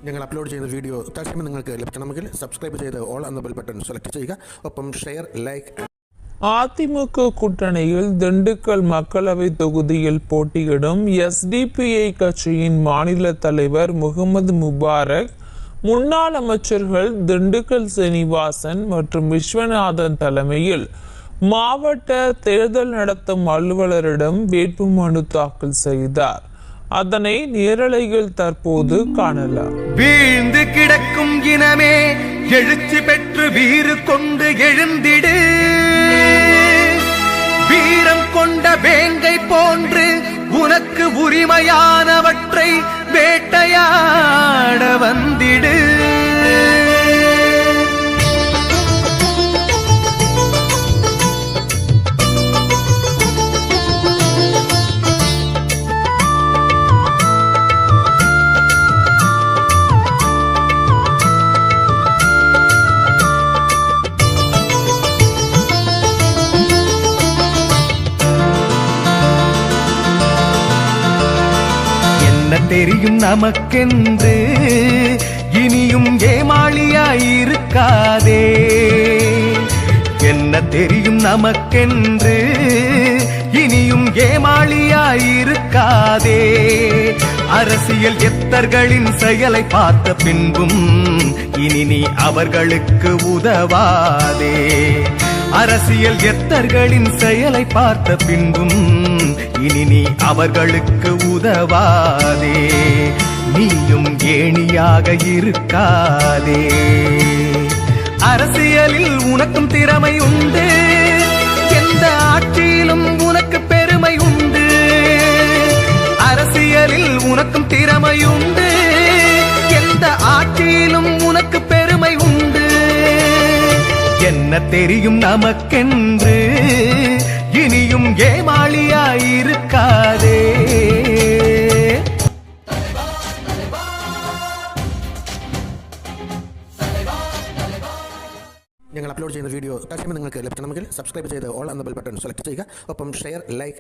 ഞങ്ങൾ അപ്ലോഡ് ചെയ്യുന്ന വീഡിയോ തത്സമയം നിങ്ങൾക്ക് ലഭിക്കണമെങ്കിൽ സബ്സ്ക്രൈബ് ചെയ്ത് ഓൾ എന്ന ബെൽ ബട്ടൺ സെലക്ട് ചെയ്യുക. ഒപ്പം ഷെയർ, ലൈക്ക്. அதிமுக கூட்டணியில் திண்டுக்கல் மக்களவை தொகுதியில் போட்டியிடும் SDPI கட்சியின் மாநில தலைவர் முகமது முபாரக், முன்னாள் அமைச்சர்கள் திண்டுக்கல் சீனிவாசன் மற்றும் விஸ்வநாதன் தலைமையில் மாவட்ட தேர்தல் நடத்தும் அலுவலரிடம் வேட்புமனு தாக்கல் செய்தார். அதனை நேரலையில் தற்போது காணலாம். வீழ்ந்து கிடக்கும் இனமே எழுச்சி பெற்று வீறு கொண்டு எழுந்திடு, வீரம் கொண்ட வேங்கை போன்று உனக்கு உரிமையானவற்றை வேட்டையாட வந்திடு. தெரியும் நமக்கென்று இனியும் ஏமாளியாயிருக்காதே. என்ன தெரியும் நமக்கென்று இனியும் ஏமாளியாயிருக்காதே. அரசியல் எத்தர்களின் செயலை பார்த்த பின்பும் இனி நீ அவர்களுக்கு உதவாதே. அரசியல் எத்தர்களின் செயலை பார்த்த பின்பும் இனி நீ அவர்களுக்கு உதவாதே. நீயும் ஏணியாக இருக்காதே. அரசியலில் உனக்கும் திறமை உண்டு, எந்த ஆட்சியிலும் உனக்கு பெருமை உண்டு. அரசியலில் உனக்கும் திறமை உண்டு, எந்த ஆட்சியிலும் உனக்கு பெருமை உண்டு. என்ன தெரியும் நமக்கென்று இனியும் ஏமாளியாயிருக்காதே. ഞങ്ങൾ അപ്ലോഡ് ചെയ്യുന്ന വീഡിയോ തത്സമയം നിങ്ങൾക്ക് ലഭിക്കണമെങ്കിൽ സബ്സ്ക്രൈബ് ചെയ്ത് ഓൾ എന്ന ബെൽ ബട്ടൺ സെലക്ട് ചെയ്യുക. ഒപ്പം ഷെയർ, ലൈക്ക്.